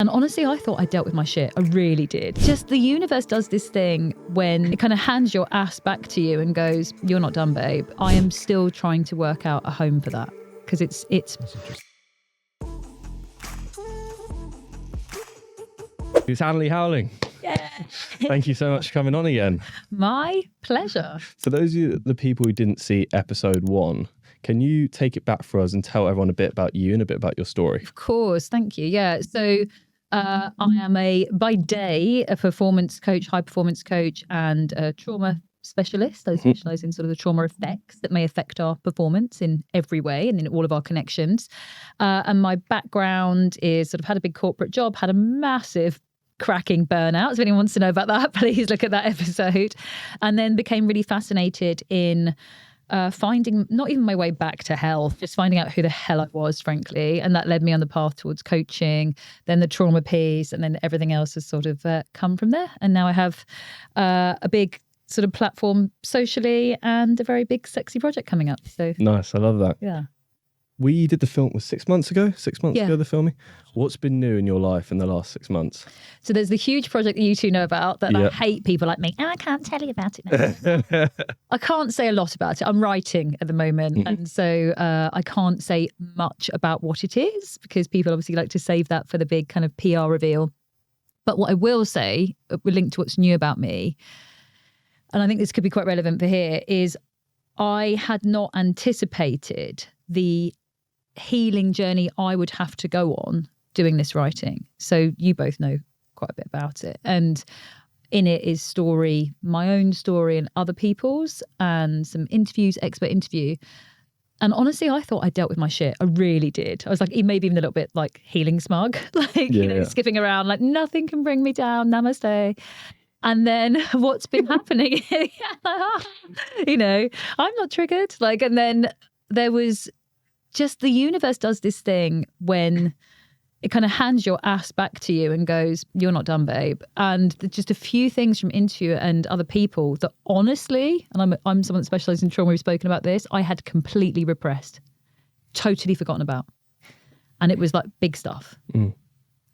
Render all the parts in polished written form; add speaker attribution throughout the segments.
Speaker 1: And honestly, I thought I dealt with my shit. I really did. Just the universe does this thing when it kind of hands your ass back to you and goes, you're not done, babe. I am still trying to work out a home for that because it's.
Speaker 2: It's Annalie Howling.
Speaker 1: Yeah.
Speaker 2: Thank you so much for coming on again.
Speaker 1: My pleasure.
Speaker 2: For those of you, the people who didn't see episode 1, can you take it back for us and tell everyone a bit about you and a bit about your story?
Speaker 1: Of course. Thank you. Yeah. So I am by day a performance coach, high performance coach, and a trauma specialist. I specialize in sort of the trauma effects that may affect our performance in every way and in all of our connections. And my background is sort of had a big corporate job, had a massive cracking burnout. So if anyone wants to know about that, please look at that episode. And then became really fascinated in finding not even my way back to health, just finding out who the hell I was, frankly. And that led me on the path towards coaching, then the trauma piece, and then everything else has sort of come from there. And now I have a big sort of platform socially and a very big sexy project coming up. So
Speaker 2: nice. I love that.
Speaker 1: Yeah.
Speaker 2: We did the film was 6 months ago, the filming. What's been new in your life in the last 6 months?
Speaker 1: So there's the huge project that you two know about that I hate people like me. I can't tell you about it now. I can't say a lot about it. I'm writing at the moment. And so I can't say much about what it is because people obviously like to save that for the big kind of PR reveal. But what I will say, linked to what's new about me, and I think this could be quite relevant for here, is I had not anticipated the healing journey I would have to go on doing this writing. So you both know quite a bit about it. And in it is story, my own story and other people's, and some interviews, expert interview. And honestly, I thought I dealt with my shit. I really did. I was like, maybe even a little bit like healing smug, like, skipping around, like nothing can bring me down. Namaste. And then what's been happening, I'm not triggered. And then there was just the universe does this thing when it kind of hands your ass back to you and goes, you're not done, babe. And just a few things from interview and other people that honestly, and I'm someone that specializes in trauma, we've spoken about this, I had completely repressed, totally forgotten about. And it was like big stuff.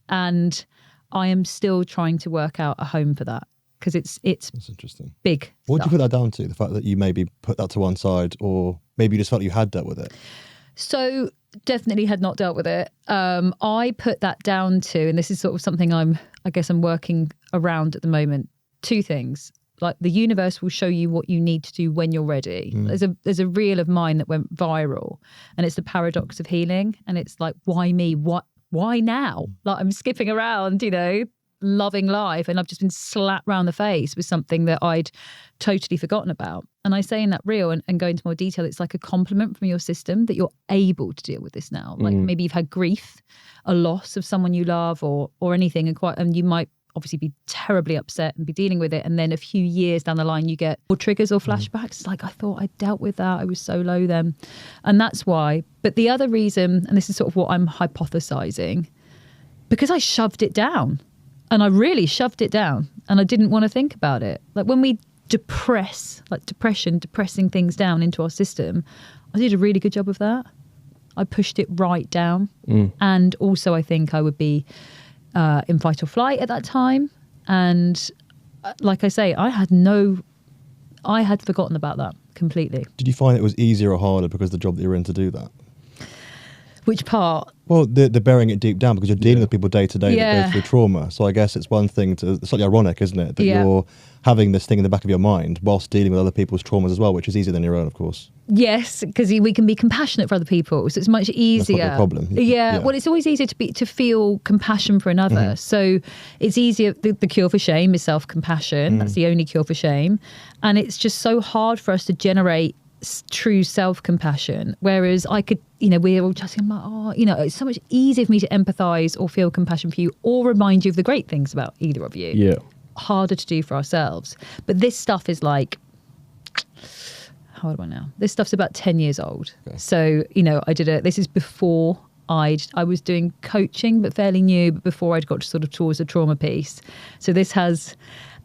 Speaker 1: And I am still trying to work out a home for that. Because it's that's
Speaker 3: interesting.
Speaker 1: Big.
Speaker 3: What
Speaker 1: stuff.
Speaker 3: do you put that down to? The fact that you maybe put that to one side, or maybe you just felt you had dealt with it?
Speaker 1: So definitely had not dealt with it. I put that down to, and this is sort of something I'm working around at the moment. 2 things. Like the universe will show you what you need to do when you're ready. There's a reel of mine that went viral, and it's the paradox of healing. And it's like, why me? Why now? Like I'm skipping around, loving life, and I've just been slapped round the face with something that I'd totally forgotten about. And I say in that reel, and go into more detail, it's like a compliment from your system that you're able to deal with this now. Like maybe you've had grief, a loss of someone you love, or anything, and you might obviously be terribly upset and be dealing with it. And then a few years down the line, you get more triggers or flashbacks. It's like, I thought I dealt with that. I was so low then. And that's why. But the other reason, and this is sort of what I'm hypothesizing, because I shoved it down. And I really shoved it down, and I didn't want to think about it. Like when we depress, like depressing things down into our system, I did a really good job of that. I pushed it right down. And also I think I would be in fight or flight at that time. And like I say, I had forgotten about that completely.
Speaker 3: Did you find it was easier or harder because of the job that you're in to do that?
Speaker 1: Which part?
Speaker 3: Well, the burying it deep down, because you're dealing with people day to day that go through trauma. So I guess it's one thing it's slightly ironic, isn't it? That you're having this thing in the back of your mind whilst dealing with other people's traumas as well, which is easier than your own, of course. Yes,
Speaker 1: because we can be compassionate for other people, so it's much easier.
Speaker 3: That's not the problem.
Speaker 1: Yeah, well, it's always easier to feel compassion for another. So it's easier. The cure for shame is self-compassion. That's the only cure for shame, and it's just so hard for us to generate true self-compassion, whereas I could, we're all just like, it's so much easier for me to empathize or feel compassion for you or remind you of the great things about either of you. Harder to do for ourselves. But this stuff is like, how old am I now? This stuff's about 10 years old. Okay. So this is before I was doing coaching, but fairly new, but before I'd got sort of towards the trauma piece. So this has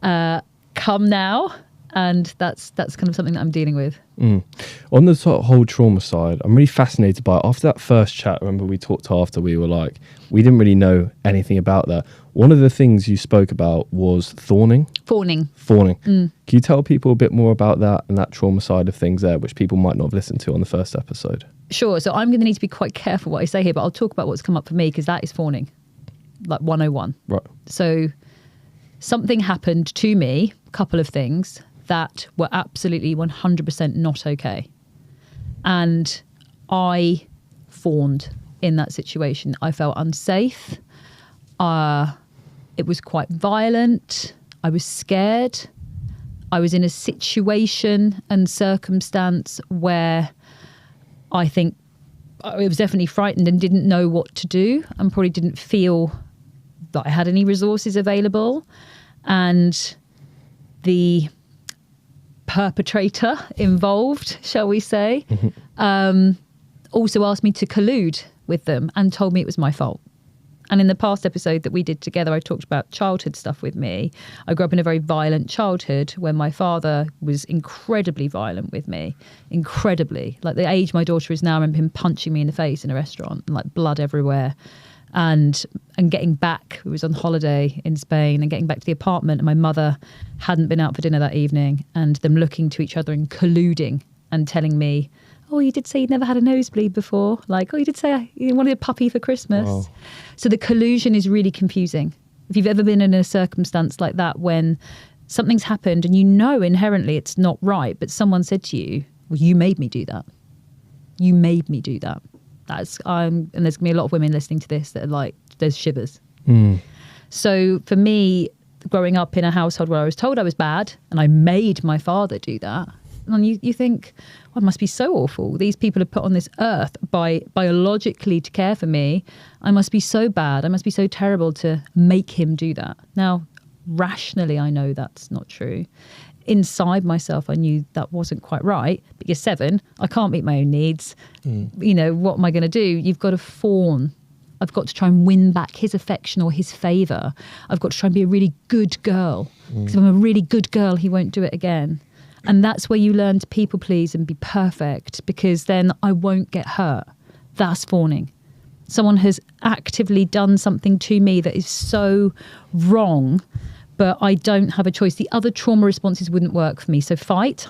Speaker 1: come now. And that's kind of something that I'm dealing with.
Speaker 2: On the sort of whole trauma side, I'm really fascinated by it. After that first chat, remember we talked after, we were like, we didn't really know anything about that. One of the things you spoke about was fawning.
Speaker 1: Fawning.
Speaker 2: Can you tell people a bit more about that and that trauma side of things there, which people might not have listened to on the first episode?
Speaker 1: Sure. So I'm going to need to be quite careful what I say here, but I'll talk about what's come up for me, because that is fawning, like 101.
Speaker 2: Right.
Speaker 1: So something happened to me, a couple of things that were absolutely 100% not okay. And I fawned in that situation. I felt unsafe. It was quite violent. I was scared. I was in a situation and circumstance where I think I was definitely frightened and didn't know what to do, and probably didn't feel that I had any resources available. And the perpetrator involved, shall we say, also asked me to collude with them and told me it was my fault. And in the past episode that we did together, I talked about childhood stuff with me. I grew up in a very violent childhood where my father was incredibly violent with me. Incredibly. Like the age my daughter is now, I remember him punching me in the face in a restaurant and like blood everywhere. And getting back, we was on holiday in Spain, and getting back to the apartment, and my mother hadn't been out for dinner that evening, and them looking to each other and colluding and telling me, oh, you did say you'd never had a nosebleed before. Like, oh, you did say you wanted a puppy for Christmas. Wow. So the collusion is really confusing. If you've ever been in a circumstance like that, when something's happened and you know inherently it's not right, but someone said to you, well, you made me do that. You made me do that. And there's going to be a lot of women listening to this that are like, there's shivers. So for me, growing up in a household where I was told I was bad and I made my father do that, and you think, well, it must be so awful. These people are put on this earth biologically to care for me. I must be so bad. I must be so terrible to make him do that. Now, rationally, I know that's not true. Inside myself, I knew that wasn't quite right. But you're 7, I can't meet my own needs. You know, what am I going to do? You've got to fawn. I've got to try and win back his affection or his favour. I've got to try and be a really good girl. Because if I'm a really good girl, he won't do it again. And that's where you learn to people please and be perfect, because then I won't get hurt. That's fawning. Someone has actively done something to me that is so wrong, but I don't have a choice. The other trauma responses wouldn't work for me. So fight,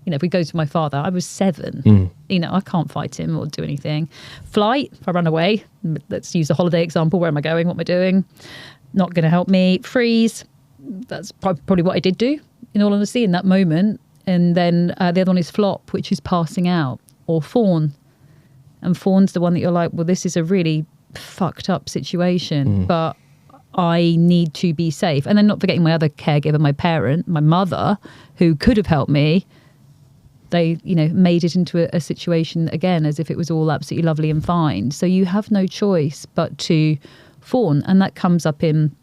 Speaker 1: you know, if we go to my father, I was 7. You know, I can't fight him or do anything. Flight, if I run away, let's use the holiday example. Where am I going? What am I doing? Not going to help me. Freeze, that's probably what I did do, in all honesty, in that moment. And then the other one is flop, which is passing out, or fawn. And fawn's the one that you're like, well, this is a really fucked up situation, but I need to be safe. And then not forgetting my other caregiver, my parent, my mother, who could have helped me. They, you know, made it into a situation again as if it was all absolutely lovely and fine. So you have no choice but to fawn. And that comes up in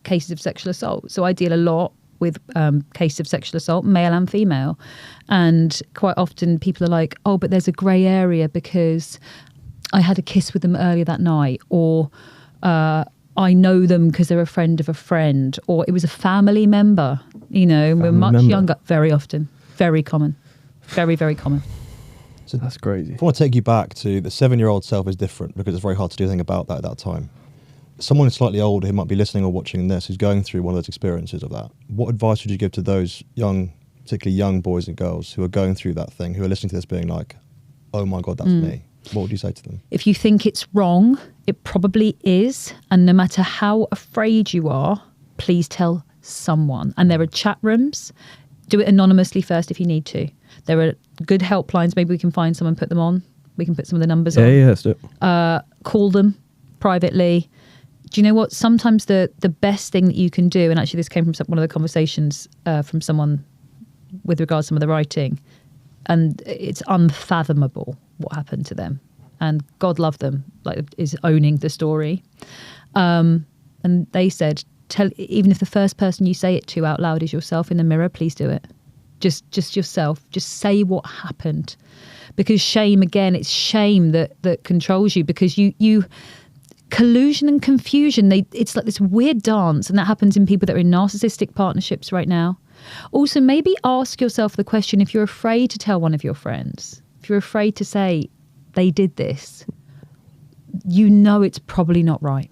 Speaker 1: cases of sexual assault. So I deal a lot with cases of sexual assault, male and female. And quite often people are like, oh, but there's a grey area because I had a kiss with them earlier that night, or I know them because they're a friend of a friend, or it was a family member, you know, we're much younger, very often, very common, very, very common.
Speaker 2: So that's crazy.
Speaker 3: I want to take you back to the 7-year-old self is different, because it's very hard to do anything about that at that time. Someone slightly older who might be listening or watching this, who's going through one of those experiences of that, what advice would you give to those young, particularly young boys and girls who are going through that thing, who are listening to this being like, oh my God, that's me? What would you say to them?
Speaker 1: If you think it's wrong, it probably is. And no matter how afraid you are, please tell someone. And there are chat rooms. Do it anonymously first if you need to. There are good helplines. Maybe we can find someone, put them on. We can put some of the numbers on.
Speaker 2: Yeah, let's do it.
Speaker 1: Call them privately. Do you know what? Sometimes the best thing that you can do, and actually this came from one of the conversations from someone with regards to some of the writing, and it's unfathomable what happened to them. And God love them, like, is owning the story. And they said, even if the first person you say it to out loud is yourself in the mirror, please do it. Just yourself. Just say what happened. Because shame, again, it's shame that controls you, because you collusion and confusion, it's like this weird dance, and that happens in people that are in narcissistic partnerships right now. Also, maybe ask yourself the question, if you're afraid to tell one of your friends, if you're afraid to say they did this, you know it's probably not right.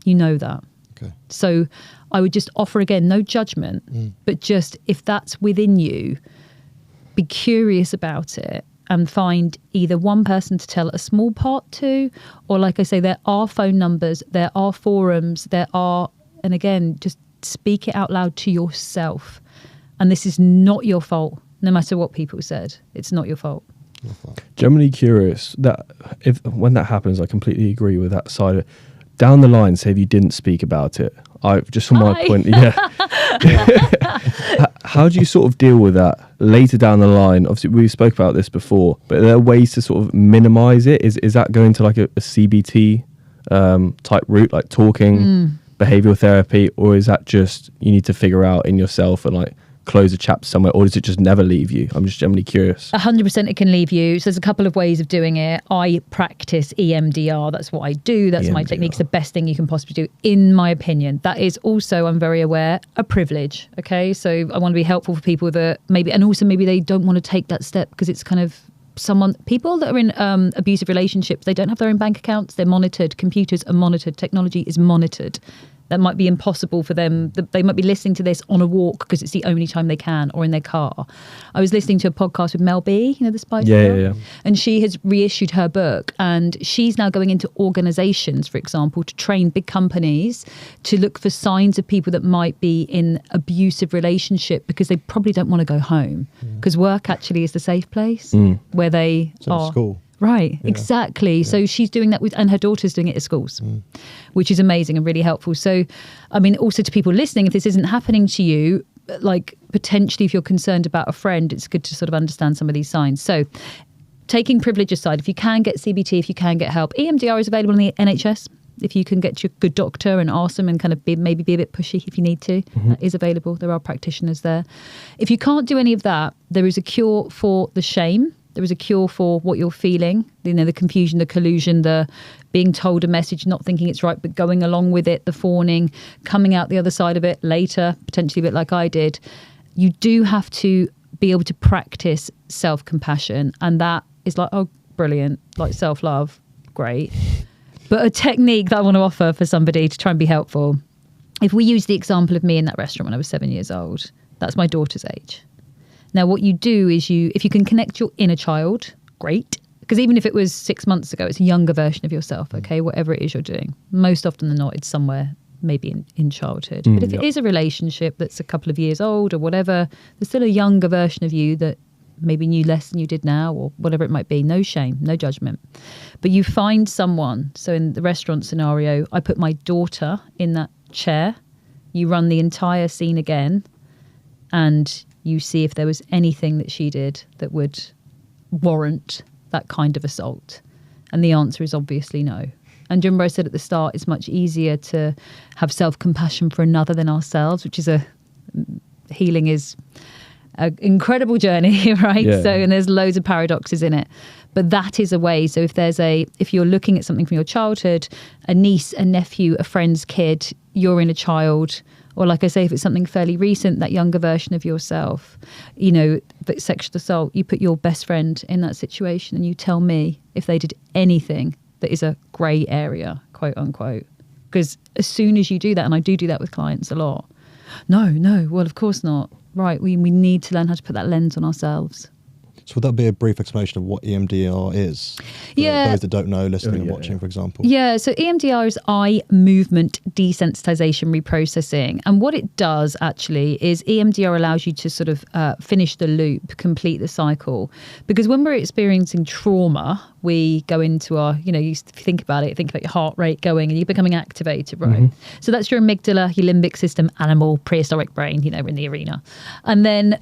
Speaker 1: You know that.
Speaker 3: Okay.
Speaker 1: So I would just offer, again, no judgment, but just if that's within you, be curious about it and find either one person to tell a small part to, or like I say, there are phone numbers, there are forums, and again, just speak it out loud to yourself. And this is not your fault, no matter what people said. It's not your fault.
Speaker 2: Generally curious that when that happens, I completely agree with that side of it. Down the line, say if you didn't speak about it, just from my point, how do you sort of deal with that later down the line? Obviously, we spoke about this before, but are there ways to sort of minimize it? Is that going to like a CBT type route, like talking, behavioral therapy, or is that just you need to figure out in yourself and like close a chapter somewhere, or does it just never leave you? I'm just generally curious.
Speaker 1: 100% it can leave you. So there's a couple of ways of doing it. I practice EMDR. That's what I do. That's my technique. It's the best thing you can possibly do, in my opinion. That is also, I'm very aware, a privilege. Okay. So I want to be helpful for people that maybe, and also maybe they don't want to take that step because it's kind of people that are in abusive relationships, they don't have their own bank accounts. They're monitored. Computers are monitored. Technology is monitored. That might be impossible for them. They might be listening to this on a walk because it's the only time they can, or in their car. I was listening to a podcast with Mel B, the Spice Girl.
Speaker 2: Yeah.
Speaker 1: And she has reissued her book, and she's now going into organizations, for example, to train big companies to look for signs of people that might be in abusive relationship, because they probably don't want to go home, because work actually is the safe place where they are.
Speaker 3: School.
Speaker 1: Right, exactly. Yeah. So she's doing that and her daughter's doing it at schools, which is amazing and really helpful. So, I mean, also to people listening, if this isn't happening to you, like potentially if you're concerned about a friend, it's good to sort of understand some of these signs. So taking privilege aside, if you can get CBT, if you can get help, EMDR is available in the NHS. If you can get to a good doctor and ask them and kind of maybe be a bit pushy if you need to, that is available. There are practitioners there. If you can't do any of that, there is a cure for the shame. There is a cure for what you're feeling, the confusion, the collusion, the being told a message, not thinking it's right, but going along with it, the fawning, coming out the other side of it later, potentially a bit like I did. You do have to be able to practice self-compassion. And that is like, oh, brilliant, like self-love, great. But a technique that I want to offer for somebody to try and be helpful. If we use the example of me in that restaurant when I was 7 years old, that's my daughter's age. Now, what you do is if you can connect your inner child, great. Because even if it was 6 months ago, it's a younger version of yourself, okay? Whatever it is you're doing. Most often than not, it's somewhere maybe in childhood. But if it is a relationship that's a couple of years old or whatever, there's still a younger version of you that maybe knew less than you did now, or whatever it might be. No shame, no judgment. But you find someone. So in the restaurant scenario, I put my daughter in that chair. You run the entire scene again, and you see if there was anything that she did that would warrant that kind of assault. And the answer is obviously no. And remember I said at the start, it's much easier to have self-compassion for another than ourselves, which is healing is an incredible journey, right?
Speaker 2: Yeah.
Speaker 1: So, and there's loads of paradoxes in it. But that is a way. So if you're looking at something from your childhood, a niece, a nephew, a friend's kid, you're in a child, or like I say, if it's something fairly recent, that younger version of yourself, but sexual assault, you put your best friend in that situation and you tell me if they did anything that is a grey area, quote unquote. Because as soon as you do that, and I do that with clients a lot, no, well, of course not. Right, we need to learn how to put that lens on ourselves. So
Speaker 3: would that be a brief explanation of what EMDR is? For those that don't know, listening and watching, for example. Yeah,
Speaker 1: so EMDR is eye movement desensitization reprocessing. And what it does actually is EMDR allows you to sort of finish the loop, complete the cycle. Because when we're experiencing trauma, we go into our, you think about it, think about your heart rate going and you're becoming activated, right? So that's your amygdala, your limbic system, animal, prehistoric brain, we're in the arena. And then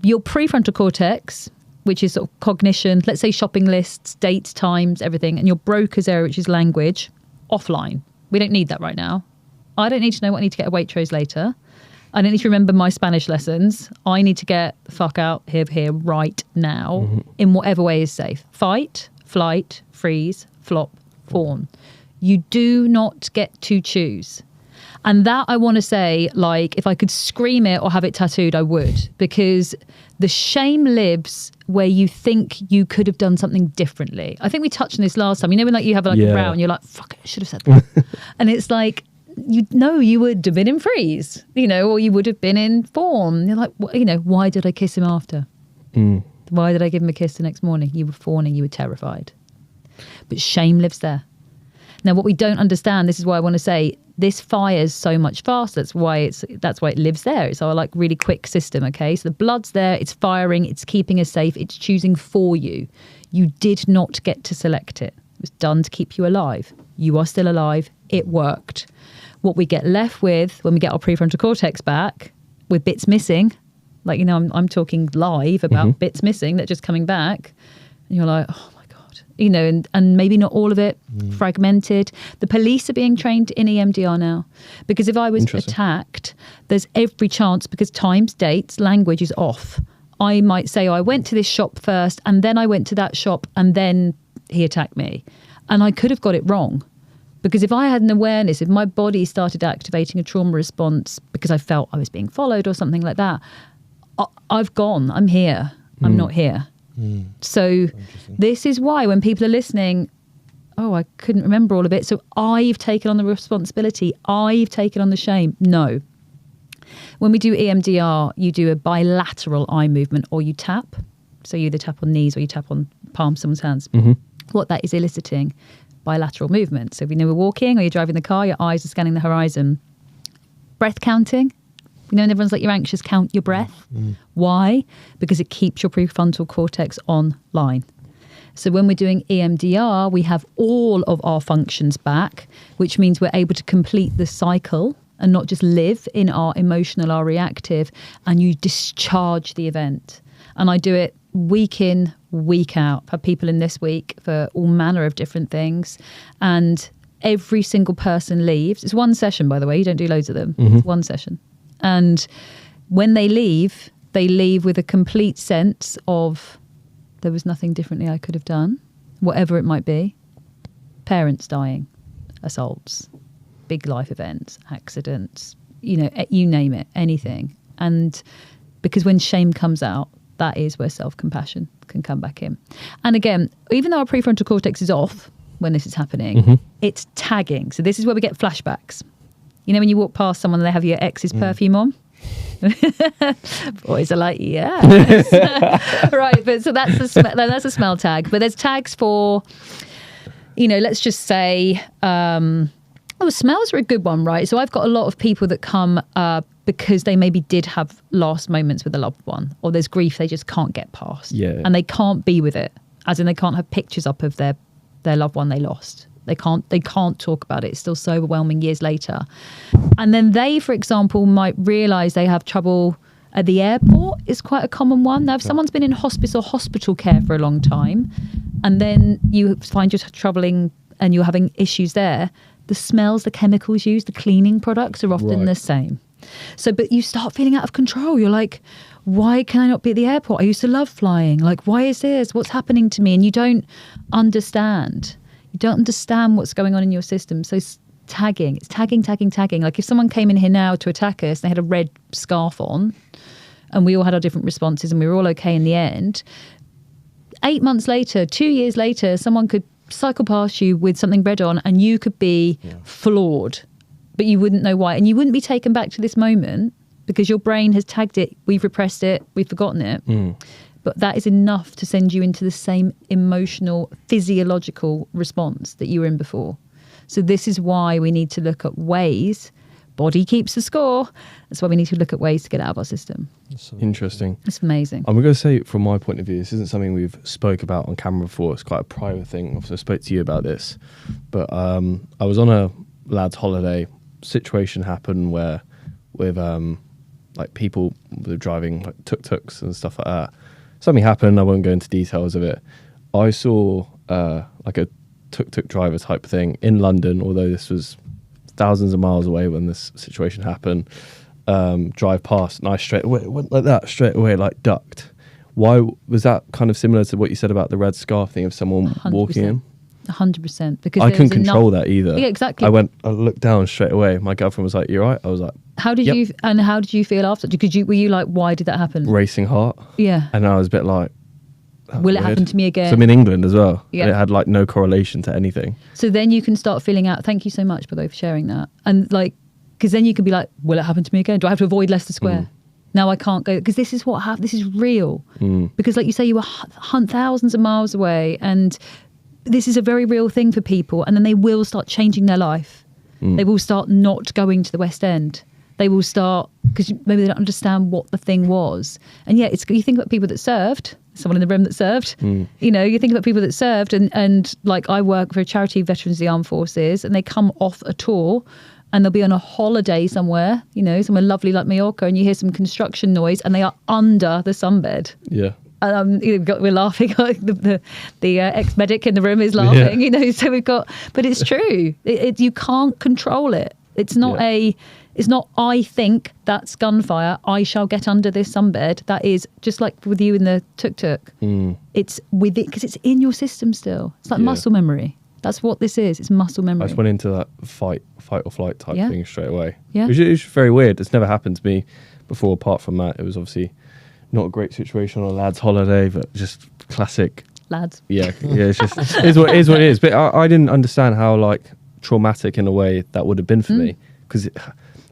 Speaker 1: your prefrontal cortex, which is sort of cognition, let's say shopping lists, dates, times, everything, and your broca's area, which is language, offline. We don't need that right now. I don't need to know what I need to get at Waitrose later. I don't need to remember my Spanish lessons. I need to get the fuck out here right now in whatever way is safe. Fight, flight, freeze, flop, fawn. You do not get to choose. And that, I want to say, like, if I could scream it or have it tattooed, I would, because the shame lives where you think you could have done something differently. I think we touched on this last time. You know, when like you have like a row and you're like, fuck, I should have said that. And it's like, you would have been in freeze, you know, or you would have been in form. You're like, you know, why did I kiss him after? Why did I give him a kiss the next morning? You were fawning, you were terrified. But shame lives there. Now, what we don't understand, this is why I want to say, this fires so much faster. That's why it lives there. It's our like really quick system. Okay, so the blood's there, it's firing, it's keeping us safe, it's choosing for you. You did not get to select it. It was done to keep you alive. You are still alive. It worked. What we get left with when we get our prefrontal cortex back, with bits missing, like, you know, I'm talking live about bits missing that just coming back, and you're like, oh, you know, and maybe not all of it, fragmented. The police are being trained in EMDR now, because if I was attacked, there's every chance, because times, dates, language is off. I might say, oh, I went to this shop first and then I went to that shop and then he attacked me. And I could have got it wrong, because if I had an awareness, if my body started activating a trauma response because I felt I was being followed or something like that, I've gone, I'm here, I'm not here. So this is why when people are listening, oh, I couldn't remember all of it, so I've taken on the responsibility, I've taken on the shame. No. When we do EMDR, you do a bilateral eye movement, or you tap. So you either tap on knees or you tap on palms of someone's hands. What that is eliciting, bilateral movement. So if you know we're walking or you're driving the car, your eyes are scanning the horizon. Breath counting. You know, and everyone's like, you're anxious, count your breath. Why? Because it keeps your prefrontal cortex online. So when we're doing EMDR, we have all of our functions back, which means we're able to complete the cycle and not just live in our emotional, our reactive, and you discharge the event. And I do it week in, week out. I've had people in this week for all manner of different things. And every single person leaves. It's one session, by the way. You don't do loads of them. It's one session. And when they leave with a complete sense of there was nothing differently I could have done, whatever it might be. Parents dying, assaults, big life events, accidents, you know, you name it, anything. And because when shame comes out, that is where self-compassion can come back in. And again, even though our prefrontal cortex is off when this is happening, it's tagging. So this is where we get flashbacks. You know, when you walk past someone and they have your ex's perfume on? Boys are like, yes. Right, but so that's a smell tag. But there's tags for, you know, let's just say, smells are a good one, right? So I've got a lot of people that come because they maybe did have last moments with a loved one, or there's grief they just can't get past. And they can't be with it. As in, they can't have pictures up of their loved one they lost. They can't talk about it. It's still so overwhelming years later. And then they, for example, might realise they have trouble at the airport. Is quite a common one. Now, if someone's been in hospice or hospital care for a long time, and then you find you're troubling and you're having issues there, the smells, the chemicals used, the cleaning products are often the same. So, but you start feeling out of control. You're like, why can I not be at the airport? I used to love flying. Like, why is this? What's happening to me? And you don't understand. You don't understand what's going on in your system. So it's tagging. Like if someone came in here now to attack us, they had a red scarf on and we all had our different responses and we were all okay in the end. 8 months later, 2 years later, someone could cycle past you with something red on and you could be floored, but you wouldn't know why. And you wouldn't be taken back to this moment because your brain has tagged it. We've repressed it. We've forgotten it. But that is enough to send you into the same emotional, physiological response that you were in before. So this is why we need to look at ways, body keeps the score. That's why we need to look at ways to get out of our system.
Speaker 2: Interesting.
Speaker 1: It's amazing.
Speaker 2: I'm going to say, from my point of view, this isn't something we've spoke about on camera before. It's quite a private thing. Obviously, I spoke to you about this. But I was on a lad's holiday. Situation happened where with like people were driving like tuk-tuks and stuff like that. Something happened, I won't go into details of it. I saw like a tuk-tuk driver type thing in London, although this was thousands of miles away when this situation happened, drive past, and I straight away went like that, straight away, like ducked. Why was that kind of similar to what you said about the red scarf thing of someone
Speaker 1: 100%.
Speaker 2: walking in?
Speaker 1: 100%. Because
Speaker 2: I couldn't control that either.
Speaker 1: Yeah, exactly.
Speaker 2: I looked down straight away. My girlfriend was like, "You right?" I was like,
Speaker 1: how did you feel after? Were you like, why did that happen?
Speaker 2: Racing heart.
Speaker 1: Yeah.
Speaker 2: And I was a bit like,
Speaker 1: will it happen to me again?
Speaker 2: So I'm in England as well.
Speaker 1: Yeah.
Speaker 2: And it had like no correlation to anything.
Speaker 1: So then you can start feeling out. Thank you so much, by the way, for sharing that. And like, because then you can be like, will it happen to me again? Do I have to avoid Leicester Square? Now I can't go, because this is what happened. This is real. Because like you say, you were thousands of miles away, and this is a very real thing for people. And then they will start changing their life. They will start not going to the West End. They will start, because maybe they don't understand what the thing was. And yeah, you think about people that served, someone in the room that served, you know, you think about people that served, and like I work for a charity, Veterans of the Armed Forces, and they come off a tour and they'll be on a holiday somewhere, you know, somewhere lovely like Mallorca, and you hear some construction noise and they are under the sunbed.
Speaker 2: Yeah.
Speaker 1: We're laughing. The ex-medic in the room is laughing. You know. So we've got, but it's true. You can't control it. It's not It's not. I think that's gunfire. I shall get under this sunbed. That is just like with you in the tuk-tuk. It's with it because it's in your system still. It's like muscle memory. That's what this is. It's muscle memory.
Speaker 2: I just went into that fight or flight type thing straight away.
Speaker 1: Yeah.
Speaker 2: It was very weird. It's never happened to me before. Apart from that, it was obviously not a great situation on a lad's holiday, but just classic
Speaker 1: lads.
Speaker 2: Yeah, it's just it is what it is. But I didn't understand how like traumatic in a way that would have been for me, because it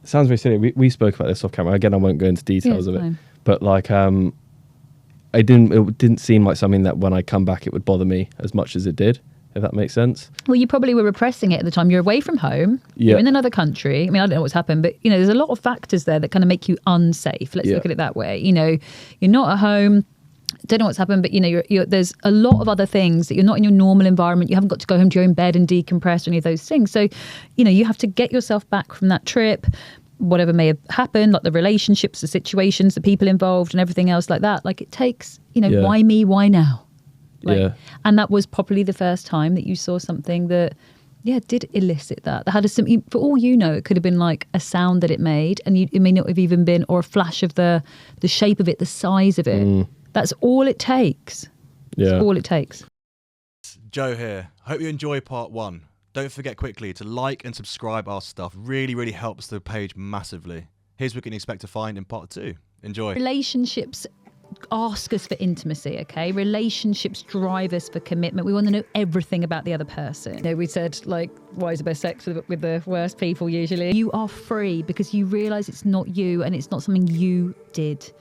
Speaker 2: sounds very silly. We spoke about this off camera. Again, I won't go into details of it. But like, it didn't seem like something that when I come back it would bother me as much as it did. If that makes sense.
Speaker 1: Well, you probably were repressing it at the time. You're away from home. You're in another country. I mean, I don't know what's happened, but, you know, there's a lot of factors there that kind of make you unsafe. Let's look at it that way. You know, you're not at home. Don't know what's happened, but, you know, there's a lot of other things that you're not in your normal environment. You haven't got to go home to your own bed and decompress or any of those things. So, you know, you have to get yourself back from that trip, whatever may have happened, like the relationships, the situations, the people involved and everything else like that. Like it takes, you know, why me, why now? Like, and that was probably the first time that you saw something that, did elicit that. That had for all you know, it could have been like a sound that it made, and it may not have even been, or a flash of the shape of it, the size of it. That's all it takes. That's all it takes.
Speaker 4: Joe here. Hope you enjoy part 1. Don't forget quickly to like and subscribe our stuff. Really, really helps the page massively. Here's what you can expect to find in part 2. Enjoy.
Speaker 1: Relationships ask us for intimacy, okay? Relationships drive us for commitment. We want to know everything about the other person. You know, we said, like, why is the best sex with the worst people usually? You are free because you realise it's not you and it's not something you did.